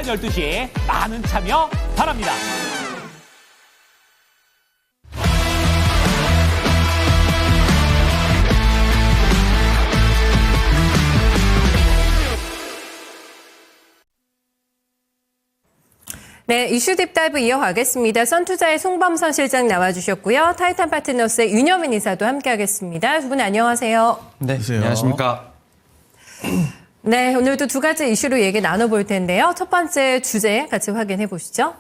12시 많은 참여 바랍니다. 네, 이슈 딥다이브 이어가겠습니다. 선투자의 송범선 실장 나와주셨고요. 타이탄 파트너스의 윤여민 이사도 함께하겠습니다. 두 분 안녕하세요. 네, 안녕하십니까. 네, 오늘도 두 가지 이슈로 얘기 나눠볼 텐데요. 첫 번째 주제 같이 확인해 보시죠.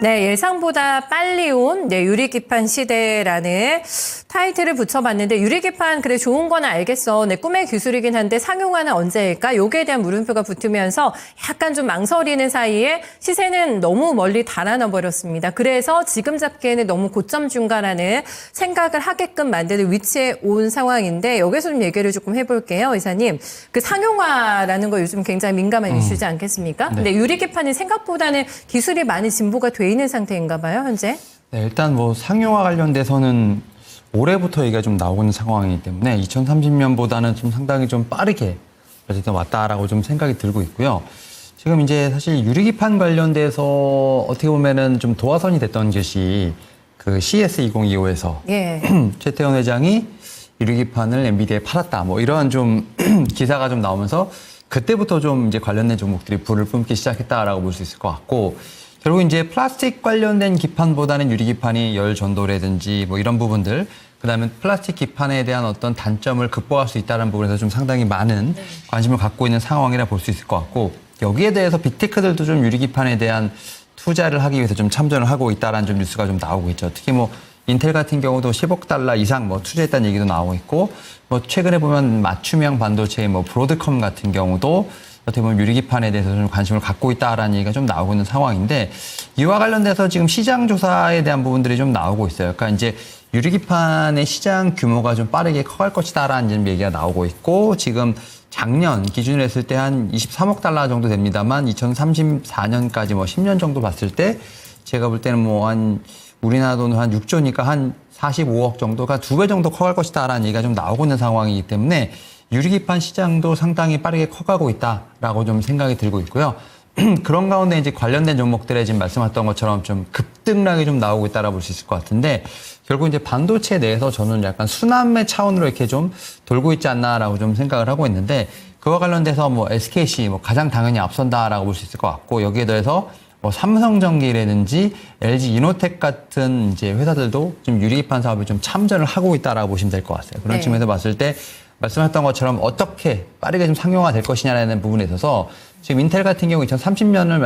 네, 예상보다 빨리 온 유리기판 시대라는 타이틀을 붙여봤는데 유리기판 그래 좋은 건 알겠어. 내 꿈의 기술이긴 한데 상용화는 언제일까? 여기에 대한 물음표가 붙으면서 약간 좀 망설이는 사이에 시세는 너무 멀리 달아나 버렸습니다. 그래서 지금 잡기에는 너무 고점 중가라는 생각을 하게끔 만드는 위치에 온 상황인데 여기서 좀 얘기를 조금 해볼게요, 이사님. 그 상용화라는 거 요즘 굉장히 민감한 이슈지 않겠습니까? 네. 근데 유리기판이 생각보다는 기술이 많이 진보가 돼 있는 상태인가 봐요, 현재? 네, 일단 뭐 상용화 관련돼서는 올해부터 얘기가 좀 나오고 있는 상황이기 때문에 2030년보다는 좀 상당히 좀 빠르게 어쨌든 왔다라고 좀 생각이 들고 있고요. 지금 이제 사실 유리기판 관련돼서 어떻게 보면은 좀 도화선이 됐던 것이 그 CES 2025에서 예. 최태원 회장이 유리기판을 엔비디아에 팔았다. 뭐 이런 좀 기사가 좀 나오면서 그때부터 좀 이제 관련된 종목들이 불을 뿜기 시작했다라고 볼 수 있을 것 같고 결국 이제 플라스틱 관련된 기판보다는 유리기판이 열 전도라든지 뭐 이런 부분들 그다음에 플라스틱 기판에 대한 어떤 단점을 극복할 수 있다는 부분에서 좀 상당히 많은 관심을 갖고 있는 상황이라 볼 수 있을 것 같고 여기에 대해서 빅테크들도 좀 유리기판에 대한 투자를 하기 위해서 좀 참전을 하고 있다라는 좀 뉴스가 좀 나오고 있죠. 특히 뭐 인텔 같은 경우도 10억 달러 이상 뭐 투자했다는 얘기도 나오고 있고 뭐 최근에 보면 맞춤형 반도체의 뭐 브로드컴 같은 경우도 어떻게 보면 유리기판에 대해서 좀 관심을 갖고 있다라는 얘기가 좀 나오고 있는 상황인데 이와 관련돼서 지금 시장 조사에 대한 부분들이 좀 나오고 있어요. 그러니까 이제 유리기판의 시장 규모가 좀 빠르게 커갈 것이다라는 얘기가 나오고 있고 지금 작년 기준으로 했을 때 한 23억 달러 정도 됩니다만 2034년까지 뭐 10년 정도 봤을 때 제가 볼 때는 뭐 한 우리나라 돈으로 한 6조니까 한 45억 정도가 2배 정도 커갈 것이다라는 얘기가 좀 나오고 있는 상황이기 때문에 유리기판 시장도 상당히 빠르게 커가고 있다라고 좀 생각이 들고 있고요. 그런 가운데 이제 관련된 종목들에 지금 말씀하셨던 것처럼 좀 급등락이 좀 나오고 있다라고 볼 수 있을 것 같은데 결국 이제 반도체 내에서 저는 약간 순환매 차원으로 이렇게 좀 돌고 있지 않나라고 좀 생각을 하고 있는데 그와 관련돼서 뭐 SKC 뭐 가장 당연히 앞선다라고 볼 수 있을 것 같고 여기에 더해서 뭐 삼성전기라든지 LG 이노텍 같은 이제 회사들도 좀 유리기판 사업에 좀 참전을 하고 있다라고 보시면 될 것 같아요. 그런 측면에서 봤을 때 말씀하셨던 것처럼 어떻게 빠르게 좀 상용화 될 것이냐라는 부분에 있어서 지금 인텔 같은 경우 2030년을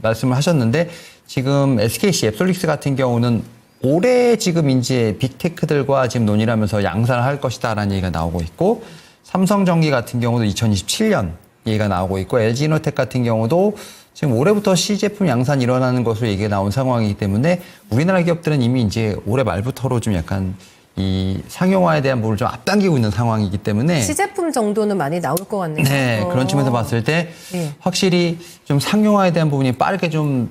말씀을 하셨는데 지금 SKC 앱솔릭스 같은 경우는 올해 지금 이제 빅테크들과 지금 논의를 하면서 양산을 할 것이다라는 얘기가 나오고 있고 삼성전기 같은 경우도 2027년 얘기가 나오고 있고 LG이노텍 같은 경우도 지금 올해부터 시제품 양산이 일어나는 것으로 얘기가 나온 상황이기 때문에 우리나라 기업들은 이미 이제 올해 말부터로 좀 약간 이 상용화에 대한 부분을 좀 앞당기고 있는 상황이기 때문에 시제품 정도는 많이 나올 것 같네요. 네, 그런 측면에서 봤을 때 확실히 좀 상용화에 대한 부분이 빠르게 좀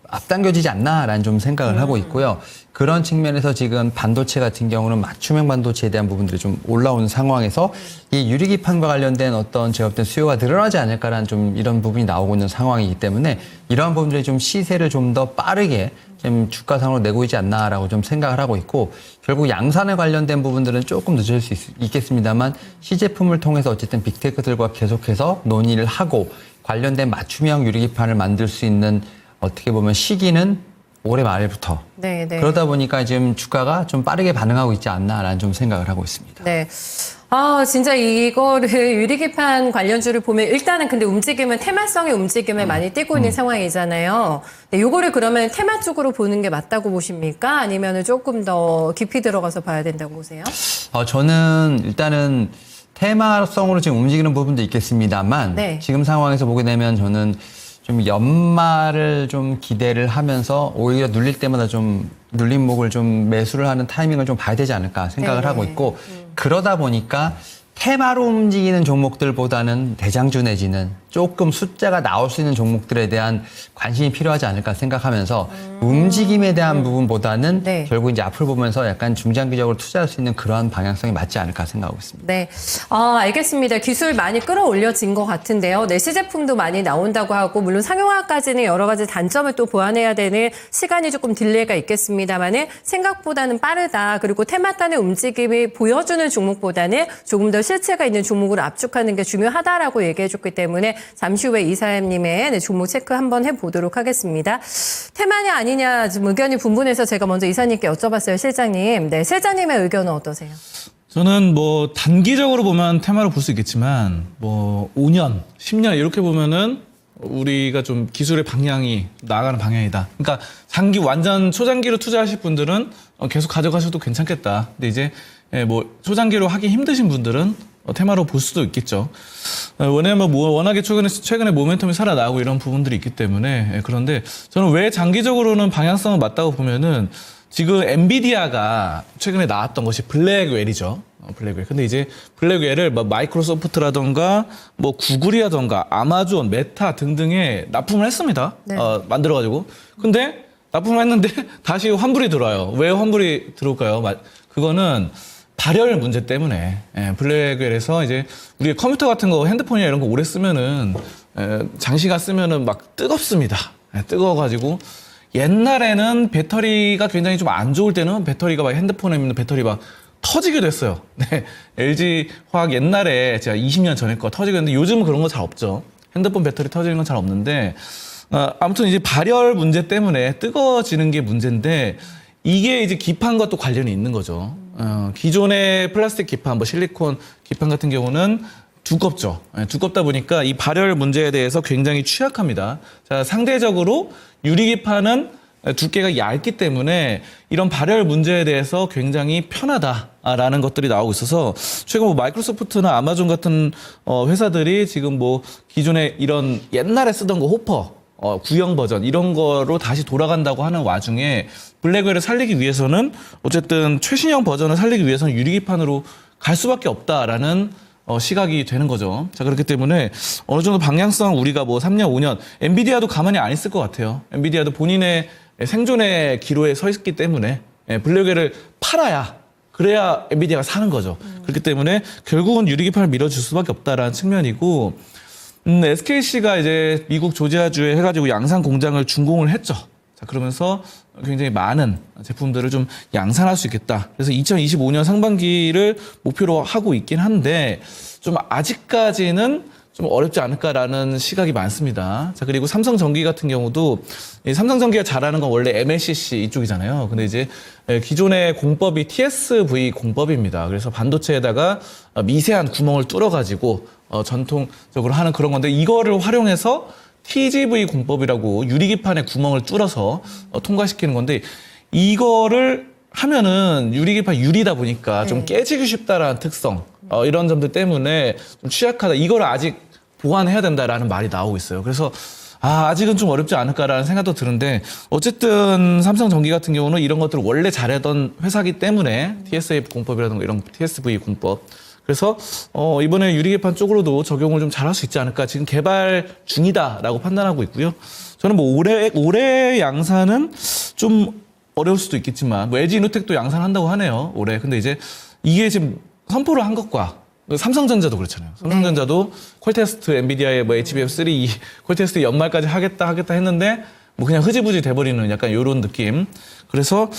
앞당겨지지 않나라는 좀 생각을 하고 있고요. 그런 측면에서 지금 반도체 같은 경우는 맞춤형 반도체에 대한 부분들이 좀 올라오는 상황에서 이 유리기판과 관련된 어떤 제가 볼 때 수요가 늘어나지 않을까라는 좀 이런 부분이 나오고 있는 상황이기 때문에 이러한 부분들이 좀 시세를 좀 더 빠르게 좀 주가상으로 내고 있지 않나라고 좀 생각을 하고 있고 결국 양산에 관련된 부분들은 조금 늦을 수 있겠습니다만 시제품을 통해서 어쨌든 빅테크들과 계속해서 논의를 하고 관련된 맞춤형 유리기판을 만들 수 있는 어떻게 보면 시기는 올해 말부터. 네. 그러다 보니까 지금 주가가 좀 빠르게 반응하고 있지 않나라는 좀 생각을 하고 있습니다. 네. 아, 진짜 이거를 유리기판 관련주를 보면 일단은 근데 움직임은 테마성의 움직임을 많이 띄고 있는 상황이잖아요. 네, 요거를 그러면 테마 쪽으로 보는 게 맞다고 보십니까? 아니면은 조금 더 깊이 들어가서 봐야 된다고 보세요? 저는 일단은 테마성으로 지금 움직이는 부분도 있겠습니다만 네. 지금 상황에서 보게 되면 저는 좀 연말을 좀 기대를 하면서 오히려 눌릴 때마다 좀 눌림목을 좀 매수를 하는 타이밍을 좀 봐야 되지 않을까 생각을 네네. 하고 있고 그러다 보니까 테마로 움직이는 종목들보다는 대장주 내지는 조금 숫자가 나올 수 있는 종목들에 대한 관심이 필요하지 않을까 생각하면서 움직임에 대한 부분보다는 네. 결국 이제 앞을 보면서 약간 중장기적으로 투자할 수 있는 그러한 방향성이 맞지 않을까 생각하고 있습니다. 네. 알겠습니다. 기술 많이 끌어올려진 것 같은데요. 네, 시제품도 많이 나온다고 하고, 물론 상용화까지는 여러 가지 단점을 또 보완해야 되는 시간이 조금 딜레이가 있겠습니다만은 생각보다는 빠르다. 그리고 테마 단의 움직임이 보여주는 종목보다는 조금 더 실체가 있는 종목으로 압축하는 게 중요하다라고 얘기해줬기 때문에 잠시 후에 이사님의 네, 종목 체크 한번 해보도록 하겠습니다. 테마냐 아니냐 지금 의견이 분분해서 제가 먼저 이사님께 여쭤봤어요, 실장님. 네, 실장님의 의견은 어떠세요? 저는 뭐 단기적으로 보면 테마로 볼 수 있겠지만 뭐 5년, 10년 이렇게 보면은 우리가 좀 기술의 방향이 나아가는 방향이다. 그러니까 장기 완전 초장기로 투자하실 분들은 계속 가져가셔도 괜찮겠다. 근데 이제 뭐 초장기로 하기 힘드신 분들은 테마로 볼 수도 있겠죠. 왜냐면 뭐 워낙에 최근에 모멘텀이 살아나고 이런 부분들이 있기 때문에. 그런데 저는 왜 장기적으로는 방향성은 맞다고 보면은 지금 엔비디아가 최근에 나왔던 것이 블랙웰이죠. 블랙웰. 근데 이제 블랙웰을 뭐 마이크로소프트라던가 뭐 구글이라던가 아마존, 메타 등등에 납품을 했습니다. 네. 만들어가지고. 근데 납품을 했는데 다시 환불이 들어와요. 왜 환불이 들어올까요? 그거는 발열 문제 때문에. 블랙웰에서 이제 우리 컴퓨터 같은 거, 핸드폰이나 이런 거 오래 쓰면은 장시간 쓰면은 막 뜨겁습니다. 뜨거워가지고 옛날에는 배터리가 굉장히 좀 안 좋을 때는 배터리가 막 핸드폰에 있는 배터리 막 터지기도 했어요. 네. LG 화학 옛날에 제가 20년 전에 거 터지고 했는데 요즘은 그런 거 잘 없죠. 핸드폰 배터리 터지는 건 잘 없는데 아무튼 이제 발열 문제 때문에 뜨거워지는 게 문제인데 이게 이제 기판과 또 관련이 있는 거죠. 기존의 플라스틱 기판, 뭐 실리콘 기판 같은 경우는 두껍죠. 두껍다 보니까 이 발열 문제에 대해서 굉장히 취약합니다. 자, 상대적으로 유리기판은 두께가 얇기 때문에 이런 발열 문제에 대해서 굉장히 편하다라는 것들이 나오고 있어서 최근 뭐 마이크로소프트나 아마존 같은 회사들이 지금 뭐 기존에 이런 옛날에 쓰던 거 호퍼 구형 버전 이런 거로 다시 돌아간다고 하는 와중에 블랙웰을 살리기 위해서는 어쨌든 최신형 버전을 살리기 위해서는 유리기판으로 갈 수밖에 없다라는 시각이 되는 거죠. 자, 그렇기 때문에 어느 정도 방향성 우리가 뭐 3년, 5년, 엔비디아도 가만히 안 있을 것 같아요. 엔비디아도 본인의 생존의 기로에 서 있기 때문에 블랙웰을 팔아야 그래야 엔비디아가 사는 거죠. 그렇기 때문에 결국은 유리기판을 밀어줄 수밖에 없다라는 측면이고 SKC가 이제 미국 조지아주에 해가지고 양산 공장을 준공을 했죠. 자, 그러면서 굉장히 많은 제품들을 좀 양산할 수 있겠다. 그래서 2025년 상반기를 목표로 하고 있긴 한데 좀 아직까지는 좀 어렵지 않을까라는 시각이 많습니다. 자, 그리고 삼성전기 같은 경우도 삼성전기가 잘하는 건 원래 MLCC 이쪽이잖아요. 근데 이제 기존의 공법이 TSV 공법입니다. 그래서 반도체에다가 미세한 구멍을 뚫어가지고 전통적으로 하는 그런 건데 이거를 활용해서 TGV 공법이라고 유리기판에 구멍을 뚫어서 통과시키는 건데 이거를 하면은 유리기판 유리다 보니까 좀 깨지기 쉽다라는 특성 이런 점들 때문에 좀 취약하다. 이거를 아직 보완해야 된다라는 말이 나오고 있어요. 그래서 아직은 좀 어렵지 않을까라는 생각도 드는데 어쨌든 삼성전기 같은 경우는 이런 것들을 원래 잘하던 회사기 때문에 TSV 공법이라든가 이런 TSV 공법 그래서 이번에 유리기판 쪽으로도 적용을 좀 잘할 수 있지 않을까 지금 개발 중이다라고 판단하고 있고요. 저는 뭐 올해 양산은 좀 어려울 수도 있겠지만 뭐 LG 이노텍도 양산한다고 하네요. 올해. 근데 이제 이게 지금 선포를 한 것과 삼성전자도 그렇잖아요. 삼성전자도 콜테스트 엔비디아의 뭐 HBM3 콜테스트 연말까지 하겠다 했는데 뭐 그냥 흐지부지 돼버리는 약간 이런 느낌. 그래서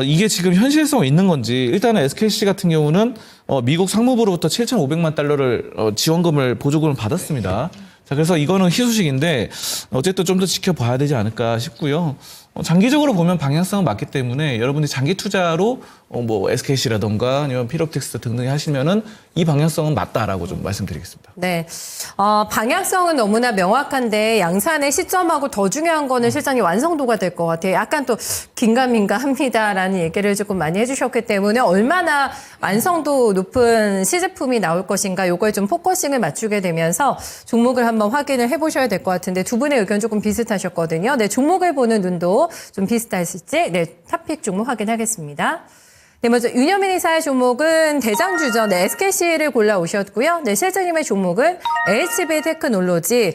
이게 지금 현실성 있는 건지 일단은 SKC 같은 경우는 미국 상무부로부터 7,500만 달러를 지원금을 보조금을 받았습니다. 자, 그래서 이거는 희소식인데 어쨌든 좀 더 지켜봐야 되지 않을까 싶고요. 장기적으로 보면 방향성은 맞기 때문에 여러분들이 장기 투자로 뭐 SKC라던가 아니면 필옵틱스 등등 하시면은 이 방향성은 맞다라고 좀 말씀드리겠습니다. 네. 방향성은 너무나 명확한데 양산의 시점하고 더 중요한 거는 실장님 완성도가 될 것 같아요. 약간 또 긴가민가합니다라는 얘기를 조금 많이 해주셨기 때문에 얼마나 완성도 높은 시제품이 나올 것인가 요거에 좀 포커싱을 맞추게 되면서 종목을 한번 확인을 해보셔야 될 것 같은데 두 분의 의견 조금 비슷하셨거든요. 네, 종목을 보는 눈도 좀 비슷하실지 네, 탑픽 종목 확인하겠습니다. 네, 먼저 윤여민 이사의 종목은 대장주죠. 네, SKC를 골라오셨고요. 네, 실장님의 종목은 LHB 테크놀로지.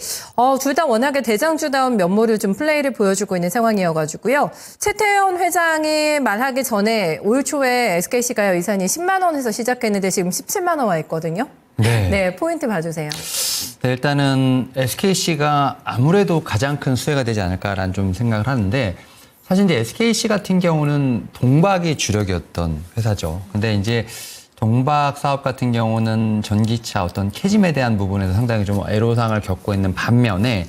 둘 다 워낙에 대장주다운 면모를 좀 플레이를 보여주고 있는 상황이어가지고요. 최태원 회장이 말하기 전에 올 초에 SKC가 이산이 10만 원에서 시작했는데 지금 17만 원 와 있거든요. 네. 네, 포인트 봐주세요. 네, 일단은 SKC가 아무래도 가장 큰 수혜가 되지 않을까라는 좀 생각을 하는데 사실 이제 SKC 같은 경우는 동박이 주력이었던 회사죠. 근데 이제 동박 사업 같은 경우는 전기차 어떤 캐짐에 대한 부분에서 상당히 좀 애로사항을 겪고 있는 반면에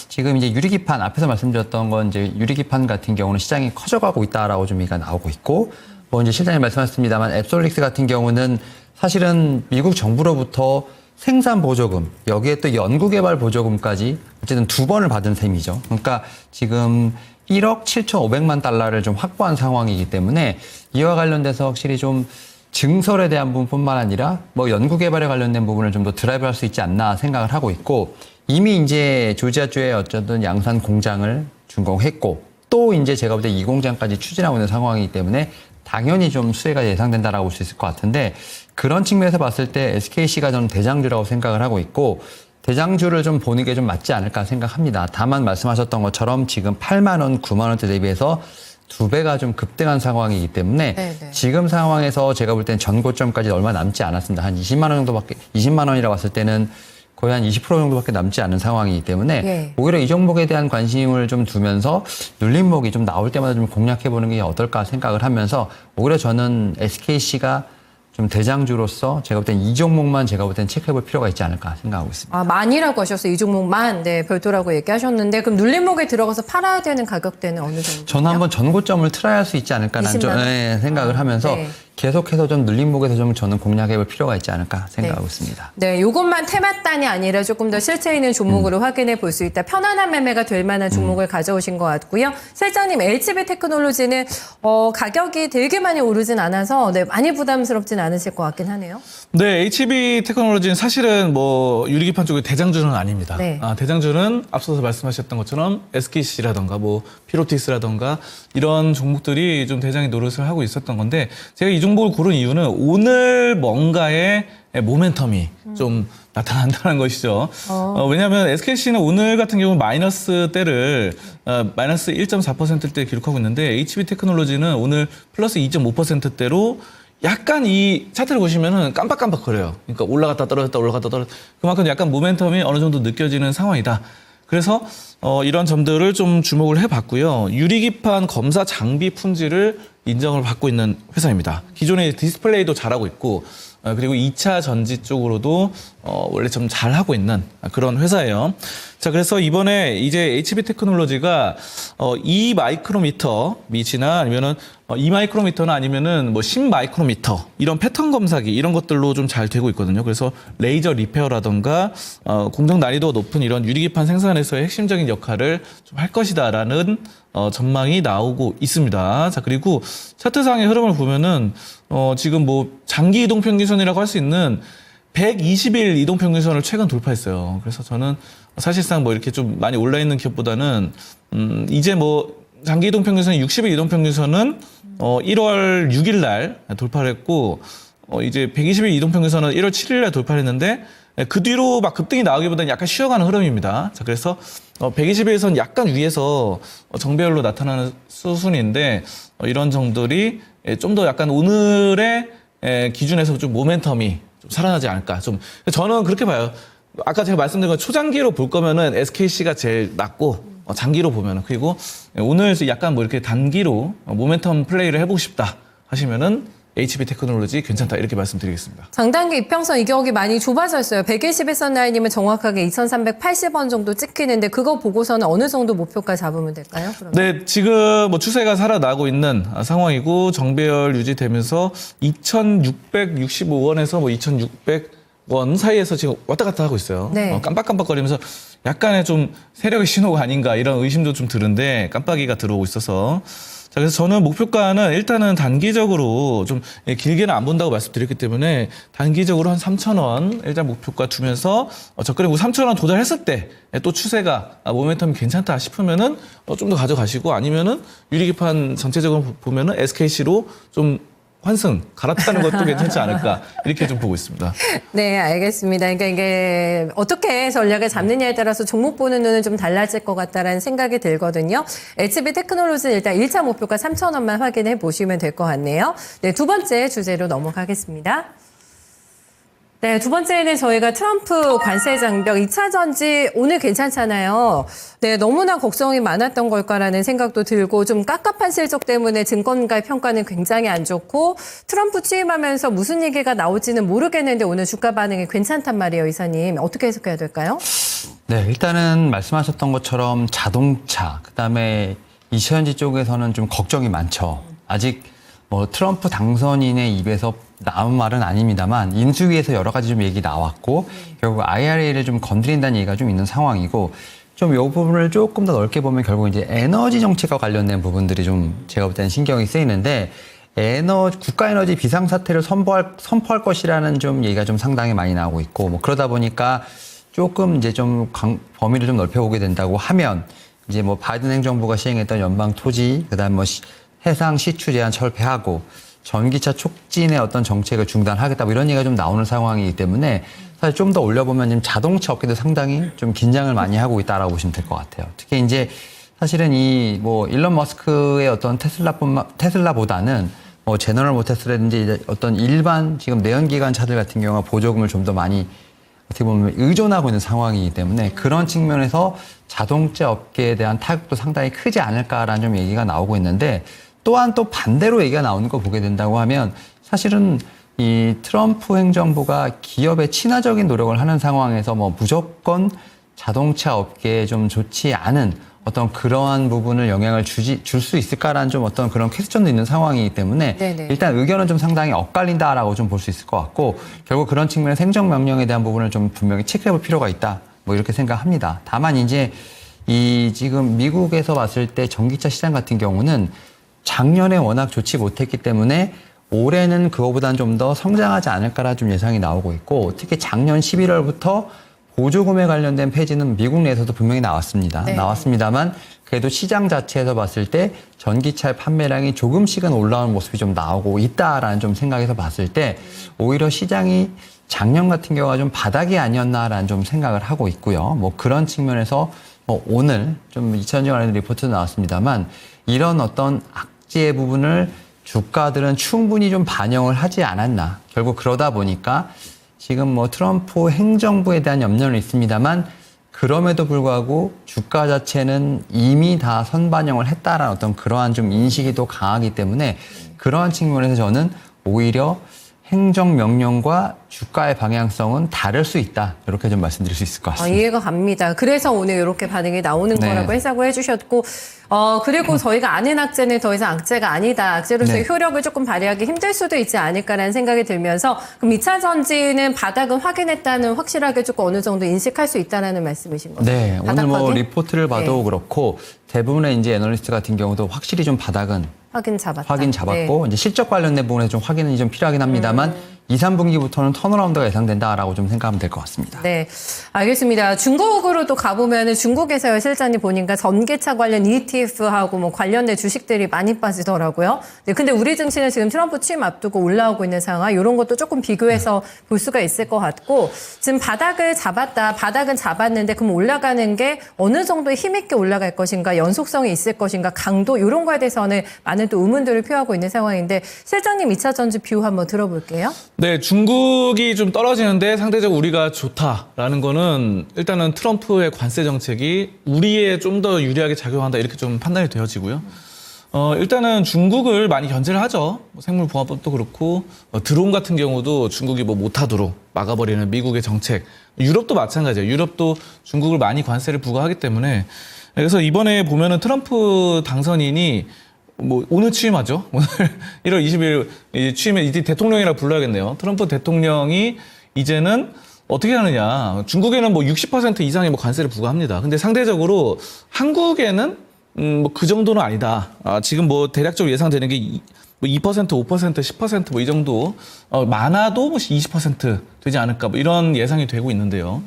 지금 이제 유리기판 앞에서 말씀드렸던 건 이제 유리기판 같은 경우는 시장이 커져가고 있다라고 좀 얘기가 나오고 있고 뭐 이제 실장님 말씀하셨습니다만 앱솔릭스 같은 경우는 사실은 미국 정부로부터 생산 보조금, 여기에 또 연구개발 보조금까지 어쨌든 2번을 받은 셈이죠. 그러니까 지금 1억 7,500만 달러를 좀 확보한 상황이기 때문에 이와 관련돼서 확실히 좀 증설에 대한 부분뿐만 아니라 뭐 연구개발에 관련된 부분을 좀 더 드라이브할 수 있지 않나 생각을 하고 있고 이미 이제 조지아주에 어쨌든 양산 공장을 준공했고 또 이제 제가 볼 때 이 공장까지 추진하고 있는 상황이기 때문에 당연히 좀 수혜가 예상된다라고 볼 수 있을 것 같은데 그런 측면에서 봤을 때 SKC가 저는 대장주라고 생각을 하고 있고 대장주를 좀 보는 게 좀 맞지 않을까 생각합니다. 다만 말씀하셨던 것처럼 지금 8만 원, 9만 원대 대비해서 2배가 좀 급등한 상황이기 때문에 네네. 지금 상황에서 제가 볼 때는 전고점까지 얼마 남지 않았습니다. 한 20만 원 정도밖에 20만 원이라고 봤을 때는 거의 한 20% 정도밖에 남지 않은 상황이기 때문에 예. 오히려 이 종목에 대한 관심을 좀 두면서 눌림목이 좀 나올 때마다 좀 공략해보는 게 어떨까 생각을 하면서 오히려 저는 SKC가 좀 대장주로서 제가 볼 땐 이 종목만 제가 볼 땐 체크해볼 필요가 있지 않을까 생각하고 있습니다. 아, 만이라고 하셨어요. 이 종목만. 네, 별도라고 얘기하셨는데 그럼 눌림목에 들어가서 팔아야 되는 가격대는 어느 정도? 저는 한번 전고점을 트라이 할 수 있지 않을까라는 20만 좀, 원? 네, 생각을 하면서 네. 계속해서 좀 눌림목에서 좀 저는 공략해볼 필요가 있지 않을까 생각하고 네. 있습니다. 네, 요것만 테마단이 아니라 조금 더 실체 있는 종목으로 확인해 볼 수 있다. 편안한 매매가 될 만한 종목을 가져오신 것 같고요. 실장님, LHB 테크놀로지는 가격이 되게 많이 오르진 않아서 네, 많이 부담스럽진 않으실 것 같긴 하네요. 네, HB 테크놀로지는 사실은 뭐 유리기판 쪽의 대장주는 아닙니다. 네. 대장주는 앞서서 말씀하셨던 것처럼 SKC라던가 뭐 피로틱스라던가 이런 종목들이 좀 대장의 노릇을 하고 있었던 건데 제가 이 종목을 고른 이유는 오늘 뭔가의 모멘텀이 좀 나타난다는 것이죠. 왜냐하면 SKC는 오늘 같은 경우 마이너스 대를 마이너스 1.4%대 기록하고 있는데 HB 테크놀로지는 오늘 플러스 2.5%대로 약간 이 차트를 보시면은 깜빡깜빡거려요. 그러니까 올라갔다 떨어졌다 올라갔다 떨어졌다. 그만큼 약간 모멘텀이 어느 정도 느껴지는 상황이다. 그래서 이런 점들을 좀 주목을 해봤고요. 유리기판 검사 장비 품질을 인정을 받고 있는 회사입니다. 기존에 디스플레이도 잘하고 있고 그리고 2차 전지 쪽으로도 원래 좀 잘하고 있는 그런 회사예요. 자, 그래서 이번에 이제 HB 테크놀로지가 2 마이크로미터 밑이나 아니면은 2 마이크로미터나 아니면은 뭐 10 마이크로미터 이런 패턴 검사기 이런 것들로 좀 잘 되고 있거든요. 그래서 레이저 리페어라던가 공정 난이도가 높은 이런 유리기판 생산에서의 핵심적인 역할을 좀 할 것이다라는 전망이 나오고 있습니다. 자, 그리고 차트상의 흐름을 보면은 지금 뭐 장기 이동 평균선이라고 할 수 있는 120일 이동 평균선을 최근 돌파했어요. 그래서 저는 사실상 뭐 이렇게 좀 많이 올라 있는 기업보다는 이제 뭐 장기 이동 평균선 60일 이동 평균선은 1월 6일 날 돌파를 했고 이제 120일 이동 평균선은 1월 7일 날 돌파를 했는데 그 뒤로 막 급등이 나오기보다는 약간 쉬어가는 흐름입니다. 자, 그래서 120일선 약간 위에서 정배열로 나타나는 수순인데 이런 점들이 좀 더 약간 오늘의 기준에서 좀 모멘텀이 좀 살아나지 않을까. 좀 저는 그렇게 봐요. 아까 제가 말씀드린 건 초장기로 볼 거면은 SKC가 제일 낫고 장기로 보면은 그리고 오늘 약간 뭐 이렇게 단기로 모멘텀 플레이를 해보고 싶다 하시면은 HB 테크놀로지 괜찮다 이렇게 말씀드리겠습니다. 장단기 이평선 이격이 많이 좁아져 있어요. 121선 라인이면 정확하게 2,380원 정도 찍히는데 그거 보고서는 어느 정도 목표까지 잡으면 될까요? 그러면? 네, 지금 뭐 추세가 살아나고 있는 상황이고 정배열 유지되면서 2,665원에서 뭐 2,600원 사이에서 지금 왔다 갔다 하고 있어요. 네. 깜빡깜빡거리면서 약간의 좀 세력의 신호가 아닌가 이런 의심도 좀 드는데 깜빡이가 들어오고 있어서 자, 그래서 저는 목표가는 일단은 단기적으로 좀 길게는 안 본다고 말씀드렸기 때문에 단기적으로 한 3,000원 일단 목표가 두면서 접근해보고 3,000원 도달했을 때 또 추세가 모멘텀이 괜찮다 싶으면은 좀 더 가져가시고 아니면은 유리기판 전체적으로 보면은 SKC로 좀 환승 갈아타는 것도 괜찮지 않을까 이렇게 좀 보고 있습니다. 네, 알겠습니다. 그러니까 이게 어떻게 전략을 잡느냐에 따라서 종목 보는 눈은 좀 달라질 것 같다라는 생각이 들거든요. HB 테크놀로지는 일단 1차 목표가 3,000원만 확인해 보시면 될 것 같네요. 네, 두 번째 주제로 넘어가겠습니다. 네, 두 번째는 저희가 트럼프 관세 장벽 2차 전지 오늘 괜찮잖아요. 네, 너무나 걱정이 많았던 걸까라는 생각도 들고 좀 깝깝한 실적 때문에 증권가의 평가는 굉장히 안 좋고 트럼프 취임하면서 무슨 얘기가 나올지는 모르겠는데 오늘 주가 반응이 괜찮단 말이에요, 이사님. 어떻게 해석해야 될까요? 네, 일단은 말씀하셨던 것처럼 자동차, 그다음에 이차전지 쪽에서는 좀 걱정이 많죠. 아직 뭐 트럼프 당선인의 입에서 나온 말은 아닙니다만 인수위에서 여러 가지 좀 얘기 나왔고 결국 IRA를 좀 건드린다는 얘기가 좀 있는 상황이고 좀 이 부분을 조금 더 넓게 보면 결국 이제 에너지 정책과 관련된 부분들이 좀 제가 볼 때는 신경이 쓰이는데 국가 에너지 비상사태를 선포할 것이라는 좀 얘기가 좀 상당히 많이 나오고 있고 뭐 그러다 보니까 조금 이제 좀 범위를 좀 넓혀보게 된다고 하면 이제 뭐 바이든 행정부가 시행했던 연방 토지 그다음 뭐 해상 시추 제한 철폐하고 전기차 촉진의 어떤 정책을 중단하겠다 뭐 이런 얘기가 좀 나오는 상황이기 때문에 사실 좀 더 올려보면 지금 자동차 업계도 상당히 좀 긴장을 많이 하고 있다라고 보시면 될 것 같아요. 특히 이제 사실은 이 뭐 일론 머스크의 어떤 테슬라보다는 뭐 제너럴 모터스라든지 이제 어떤 일반 지금 내연기관 차들 같은 경우가 보조금을 좀 더 많이 어떻게 보면 의존하고 있는 상황이기 때문에 그런 측면에서 자동차 업계에 대한 타격도 상당히 크지 않을까라는 좀 얘기가 나오고 있는데 또한 또 반대로 얘기가 나오는 거 보게 된다고 하면 사실은 이 트럼프 행정부가 기업에 친화적인 노력을 하는 상황에서 뭐 무조건 자동차 업계에 좀 좋지 않은 어떤 그러한 부분을 영향을 줄 수 있을까라는 좀 어떤 그런 퀘스천도 있는 상황이기 때문에 네네. 일단 의견은 좀 상당히 엇갈린다라고 좀 볼 수 있을 것 같고 결국 그런 측면에서 행정명령에 대한 부분을 좀 분명히 체크해 볼 필요가 있다. 뭐 이렇게 생각합니다. 다만 이제 이 지금 미국에서 봤을 때 전기차 시장 같은 경우는 작년에 워낙 좋지 못했기 때문에 올해는 그거보다는 좀 더 성장하지 않을까라 좀 예상이 나오고 있고 특히 작년 11월부터 보조금에 관련된 폐지는 미국 내에서도 분명히 나왔습니다. 네. 나왔습니다만 그래도 시장 자체에서 봤을 때 전기차의 판매량이 조금씩은 올라오는 모습이 좀 나오고 있다라는 좀 생각에서 봤을 때 오히려 시장이 작년 같은 경우가 좀 바닥이 아니었나라는 좀 생각을 하고 있고요. 뭐 그런 측면에서 뭐 오늘 좀 2000년 관련 리포트도 나왔습니다만 이런 어떤 악재의 부분을 주가들은 충분히 좀 반영을 하지 않았나. 결국 그러다 보니까 지금 뭐 트럼프 행정부에 대한 염려는 있습니다만 그럼에도 불구하고 주가 자체는 이미 다 선반영을 했다라는 어떤 그러한 좀 인식이 또 강하기 때문에 그러한 측면에서 저는 오히려 행정명령과 주가의 방향성은 다를 수 있다. 이렇게 좀 말씀드릴 수 있을 것 같습니다. 이해가 갑니다. 그래서 오늘 이렇게 반응이 나오는 네. 거라고 해석을 해주셨고, 그리고 저희가 아는 악재는 더 이상 악재가 아니다. 악재로서의 네. 효력을 조금 발휘하기 힘들 수도 있지 않을까라는 생각이 들면서, 그럼 2차 전지는 바닥은 확인했다는 확실하게 조금 어느 정도 인식할 수 있다라는 말씀이신 거죠? 네, 오늘 뭐 확인? 리포트를 봐도 네. 그렇고 대부분의 이제 애널리스트 같은 경우도 확실히 좀 바닥은 확인 잡았다. 확인 잡았고 이제 실적 관련된 부분에 좀 확인이 좀 필요하긴 합니다만 2, 3분기부터는 턴어라운드가 예상된다라고 좀 생각하면 될 것 같습니다. 네, 알겠습니다. 중국으로 또 가보면은 중국에서 실장님 보니까 전기차 관련 ETF하고 뭐 관련된 주식들이 많이 빠지더라고요. 네, 근데 우리 증시는 지금 트럼프 취임 앞두고 올라오고 있는 상황, 이런 것도 조금 비교해서 볼 수가 있을 것 같고 지금 바닥을 잡았다, 바닥은 잡았는데 그럼 올라가는 게 어느 정도 힘있게 올라갈 것인가, 연속성이 있을 것인가, 강도 이런 거에 대해서는 많은 또 의문들을 표하고 있는 상황인데 실장님 2차 전지 뷰 한번 들어볼게요. 네, 중국이 좀 떨어지는데 상대적으로 우리가 좋다라는 거는 일단은 트럼프의 관세 정책이 우리에 좀 더 유리하게 작용한다 이렇게 좀 판단이 되어지고요. 일단은 중국을 많이 견제를 하죠. 뭐 생물보안법도 그렇고 드론 같은 경우도 중국이 뭐 못하도록 막아버리는 미국의 정책. 유럽도 마찬가지예요. 유럽도 중국을 많이 관세를 부과하기 때문에 그래서 이번에 보면은 트럼프 당선인이 뭐 오늘 취임하죠. 오늘 1월 20일 취임에 이제 대통령이라 불러야겠네요. 트럼프 대통령이 이제는 어떻게 하느냐. 중국에는 뭐 60% 이상의 뭐 관세를 부과합니다. 근데 상대적으로 한국에는 뭐 그 정도는 아니다. 지금 뭐 대략적으로 예상되는 게 뭐 2%, 5%, 10% 뭐 이 정도 많아도 뭐 20% 되지 않을까 뭐 이런 예상이 되고 있는데요.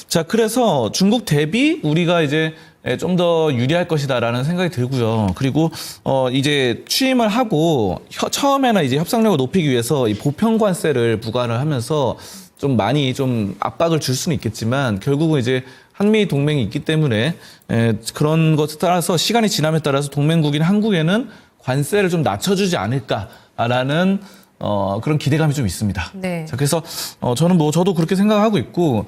자, 그래서 중국 대비 우리가 이제 좀 더 유리할 것이다라는 생각이 들고요. 그리고 이제 취임을 하고 처음에는 이제 협상력을 높이기 위해서 이 보편관세를 부과를 하면서 좀 많이 좀 압박을 줄 수는 있겠지만 결국은 이제 한미 동맹이 있기 때문에 그런 것에 따라서 시간이 지남에 따라서 동맹국인 한국에는 관세를 좀 낮춰주지 않을까라는 그런 기대감이 좀 있습니다. 네. 자, 그래서 저도 그렇게 생각하고 있고,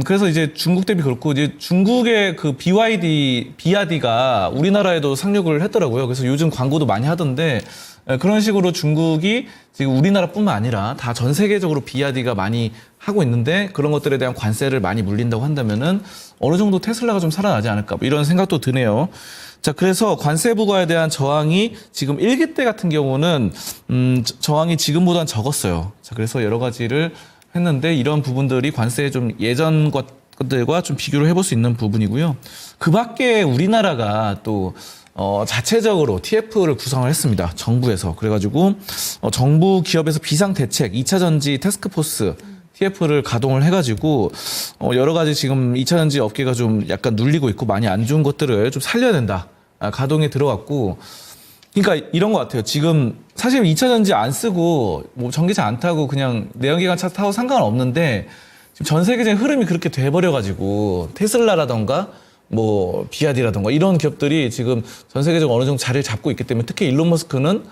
그래서 이제 중국 대비 그렇고 이제 중국의 그 BRD가 우리나라에도 상륙을 했더라고요. 그래서 요즘 광고도 많이 하던데 그런 식으로 중국이 지금 우리나라뿐만 아니라 다 전 세계적으로 BRD가 많이 하고 있는데 그런 것들에 대한 관세를 많이 물린다고 한다면은 어느 정도 테슬라가 좀 살아나지 않을까 뭐 이런 생각도 드네요. 자, 그래서 관세 부과에 대한 저항이 지금 1기 때 같은 경우는 저항이 지금보다는 적었어요. 자, 그래서 여러 가지를 했는데 이런 부분들이 관세에 좀 예전 것들과 좀 비교를 해볼 수 있는 부분이고요. 그 밖에 우리나라가 또 자체적으로 TF를 구성을 했습니다. 정부에서. 그래가지고 정부 기업에서 비상대책 2차 전지 태스크포스 TF를 가동을 해가지고 여러 가지 지금 2차 전지 업계가 좀 약간 눌리고 있고 많이 안 좋은 것들을 좀 살려야 된다. 가동에 들어갔고 그러니까 이런 것 같아요. 지금 사실 2차 전지 안 쓰고 뭐 전기차 안 타고 그냥 내연기관 차 타고 상관은 없는데 지금 전 세계적인 흐름이 그렇게 돼버려가지고 테슬라라던가 뭐 BRD라던가 이런 기업들이 지금 전 세계적으로 어느 정도 자리를 잡고 있기 때문에 특히 일론 머스크는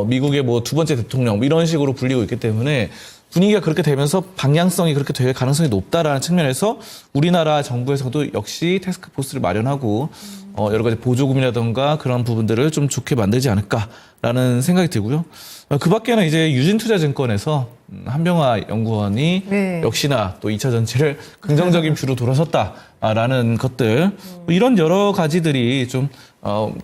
미국의 뭐 두 번째 대통령 뭐 이런 식으로 불리고 있기 때문에 분위기가 그렇게 되면서 방향성이 그렇게 될 가능성이 높다라는 측면에서 우리나라 정부에서도 역시 태스크포스를 마련하고 여러 가지 보조금이라던가 그런 부분들을 좀 좋게 만들지 않을까라는 생각이 들고요. 그 밖에는 이제 유진투자증권에서 한병화 연구원이 네. 역시나 또 2차 전지를 긍정적인 뷰로 돌아섰다라는 것들 뭐 이런 여러 가지들이 좀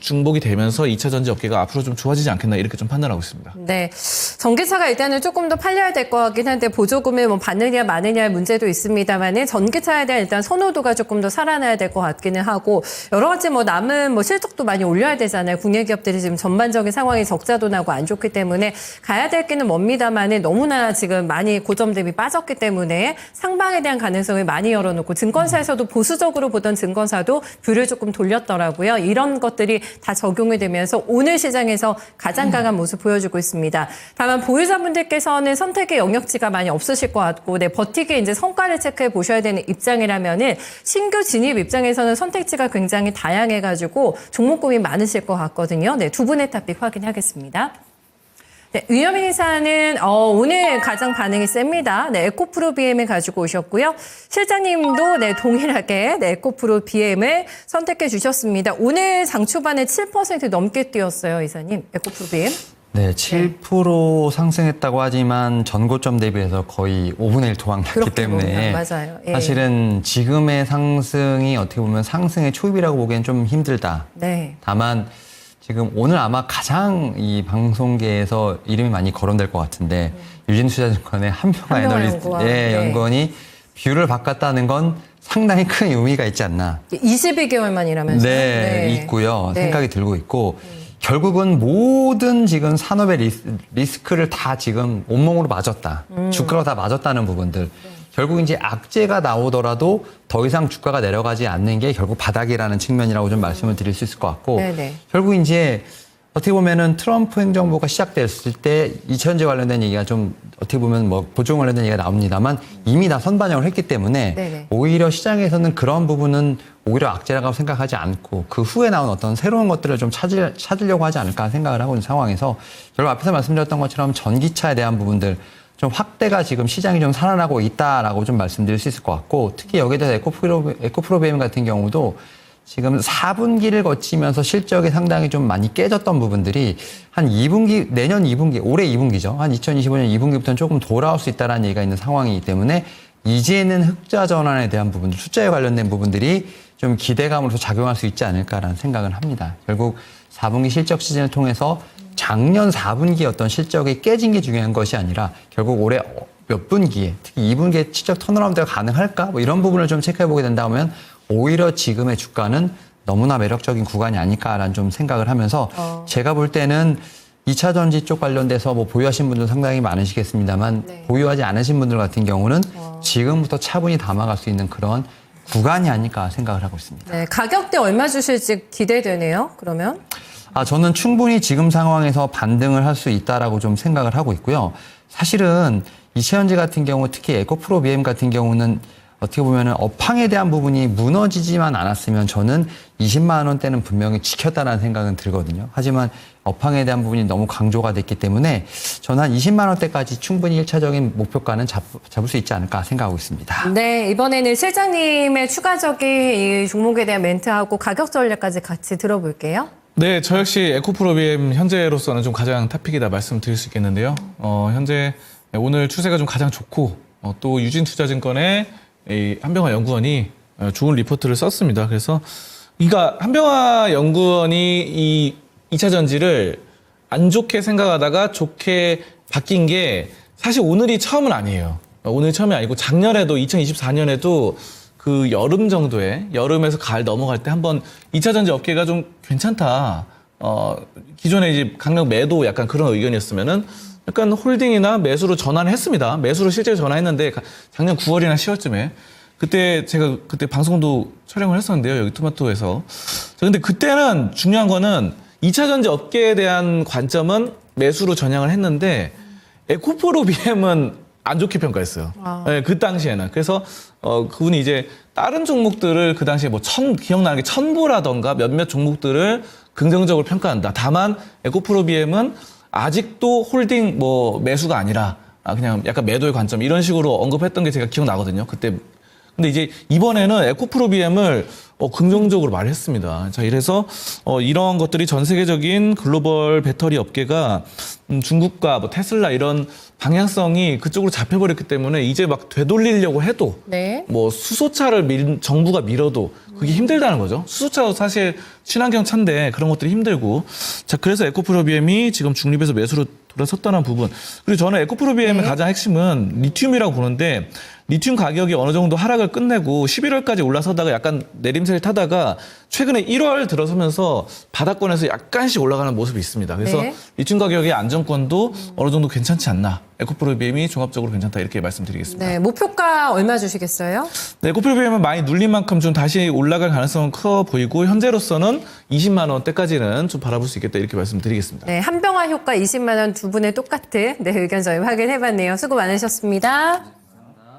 중복이 되면서 2차 전지 업계가 앞으로 좀 좋아지지 않겠나 이렇게 좀 판단하고 있습니다. 네. 전기차가 일단은 조금 더 팔려야 될 것 같긴 한데 보조금을 뭐 받느냐 마느냐의 문제도 있습니다만은 전기차에 대한 일단 선호도가 조금 더 살아나야 될 것 같기는 하고 여러 가지 뭐 남은 뭐 실적도 많이 올려야 되잖아요. 국내 기업들이 지금 전반적인 상황이 적자도 나고 안 좋기 때문에 가야 될 길은 멉니다만은 너무나 지금 많이 고점 대비 빠졌기 때문에 상방에 대한 가능성을 많이 열어놓고 증권사에서도 보수적으로 보던 증권사도 뷰를 조금 돌렸더라고요. 이런 것들이 다 적용이 되면서 오늘 시장에서 가장 강한 모습 보여주고 있습니다. 다만 보유자분들께서는 선택의 영역지가 많이 없으실 것 같고, 버티게 이제 성과를 체크해 보셔야 되는 입장이라면은 신규 진입 입장에서는 선택지가 굉장히 다양해가지고 종목군이 많으실 것 같거든요. 네, 두 분의 탑픽 확인하겠습니다. 네, 위험인 인사는 오늘 가장 반응이 셉니다. 네, 에코프로 BM을 가지고 오셨고요. 실장님도 네, 동일하게 네, 에코프로 BM을 선택해 주셨습니다. 오늘 장 초반에 7% 넘게 뛰었어요, 이사님. 에코프로 BM. 네, 7% 상승했다고 하지만 전고점 대비해서 거의 5분의 1 토막났기 그렇게 때문에 보면, 맞아요. 예. 사실은 지금의 상승이 어떻게 보면 상승의 초입이라고 보기엔 좀 힘들다. 네. 다만 지금 오늘 아마 가장 이 방송계에서 이름이 많이 거론될 것 같은데 유진투자증권의 한병화 연구원이 뷰를 바꿨다는 건 상당히 큰 의미가 있지 않나. 22개월 만이라면서요? 네, 있고요. 네. 생각이 들고 있고 결국은 모든 지금 산업의 리스크를 다 지금 온몸으로 맞았다. 주가가 다 맞았다는 부분들. 결국 이제 악재가 나오더라도 더 이상 주가가 내려가지 않는 게 결국 바닥이라는 측면이라고 좀 말씀을 드릴 수 있을 것 같고 네네. 결국 이제 어떻게 보면은 트럼프 행정부가 시작됐을 때 2차전지 관련된 얘기가 좀 어떻게 보면 뭐 보조금 관련된 얘기가 나옵니다만 이미 다 선반영을 했기 때문에 네네. 오히려 시장에서는 그런 부분은 오히려 악재라고 생각하지 않고 그 후에 나온 어떤 새로운 것들을 좀 찾으려고 하지 않을까 생각을 하고 있는 상황에서 결국 앞에서 말씀드렸던 것처럼 전기차에 대한 부분들 좀 확대가 지금 시장이 좀 살아나고 있다라고 좀 말씀드릴 수 있을 것 같고 특히 여기에 대해서 에코프로 BM 같은 경우도 지금 4분기를 거치면서 실적이 상당히 좀 많이 깨졌던 부분들이 한 2분기, 내년 2분기, 올해 2분기죠. 한 2025년 2분기부터는 조금 돌아올 수 있다는 얘기가 있는 상황이기 때문에 이제는 흑자 전환에 대한 부분들, 숫자에 관련된 부분들이 좀 기대감으로 작용할 수 있지 않을까라는 생각을 합니다. 결국 4분기 실적 시즌을 통해서 작년 4분기 어떤 실적이 깨진 게 중요한 것이 아니라 결국 올해 몇 분기에, 특히 2분기에 실적 턴어라운드가 가능할까? 뭐 이런 부분을 좀 체크해 보게 된다면 오히려 지금의 주가는 너무나 매력적인 구간이 아닐까라는 좀 생각을 하면서 제가 볼 때는 2차 전지 쪽 관련돼서 뭐 보유하신 분들 상당히 많으시겠습니다만 네. 보유하지 않으신 분들 같은 경우는 지금부터 차분히 담아갈 수 있는 그런 구간이 아닐까 생각을 하고 있습니다. 네, 가격대 얼마 주실지 기대되네요. 그러면 저는 충분히 지금 상황에서 반등을 할 수 있다라고 좀 생각을 하고 있고요. 사실은 이채현지 같은 경우, 특히 에코프로 BM 같은 경우는 어떻게 보면은 업황에 대한 부분이 무너지지만 않았으면 저는 20만 원대는 분명히 지켰다라는 생각은 들거든요. 하지만 업황에 대한 부분이 너무 강조가 됐기 때문에 저는 한 20만 원대까지 충분히 1차적인 목표가는 잡을 수 있지 않을까 생각하고 있습니다. 네, 이번에는 실장님의 추가적인 이 종목에 대한 멘트하고 가격 전략까지 같이 들어볼게요. 네, 저 역시 에코프로 BM 현재로서는 좀 가장 탑픽이다 말씀드릴 수 있겠는데요. 현재 오늘 추세가 좀 가장 좋고 또 유진투자증권의 이 한병화 연구원이 좋은 리포트를 썼습니다. 그래서 한병화 연구원이 이 2차 전지를 안 좋게 생각하다가 좋게 바뀐 게 사실 오늘이 처음은 아니에요. 오늘이 처음이 아니고 작년에도 2024년에도 그 여름 정도에 여름에서 가을 넘어갈 때 한번 2차 전지 업계가 좀 괜찮다. 기존에 이제 강력 매도 약간 그런 의견이었으면은 약간 홀딩이나 매수로 전환을 했습니다. 매수로 실제로 전환했는데 작년 9월이나 10월쯤에 그때 제가 그때 방송도 촬영을 했었는데요. 여기 토마토에서. 근데 그때는 중요한 거는 2차 전지 업계에 대한 관점은 매수로 전향을 했는데 에코프로 BM은 안 좋게 평가했어요. 네, 그 당시에는. 그래서 그분이 이제 다른 종목들을 그 당시에 기억나는 게 첨보라던가 몇몇 종목들을 긍정적으로 평가한다. 다만 에코프로 BM은 아직도 홀딩 매수가 아니라 그냥 약간 매도의 관점 이런 식으로 언급했던 게 제가 기억나거든요. 그때. 근데 이제 이번에는 에코프로 BM을 긍정적으로 말했습니다. 자, 이래서 이런 것들이 전 세계적인 글로벌 배터리 업계가 중국과 테슬라 이런 방향성이 그쪽으로 잡혀버렸기 때문에 이제 막 되돌리려고 해도 네. 수소차를 정부가 밀어도 그게 힘들다는 거죠. 수소차도 사실 친환경 차인데 그런 것들이 힘들고. 자, 그래서 에코프로 BM이 지금 중립에서 매수로 돌아섰다는 부분. 그리고 저는 에코프로 BM의 가장 핵심은 리튬이라고 보는데 리튬 가격이 어느 정도 하락을 끝내고 11월까지 올라서다가 약간 내림세를 타다가 최근에 1월 들어서면서 바닥권에서 약간씩 올라가는 모습이 있습니다. 그래서 네. 리튬 가격의 안정권도 어느 정도 괜찮지 않나. 에코프로 BM이 종합적으로 괜찮다 이렇게 말씀드리겠습니다. 네, 목표가 얼마 주시겠어요? 네, 에코프로 BM은 많이 눌린 만큼 좀 다시 올라갈 가능성은 커 보이고 현재로서는 20만 원대까지는 좀 바라볼 수 있겠다 이렇게 말씀드리겠습니다. 네, 한병화 효과 20만 원 두 분의 똑같은 의견 저희 확인해봤네요. 수고 많으셨습니다.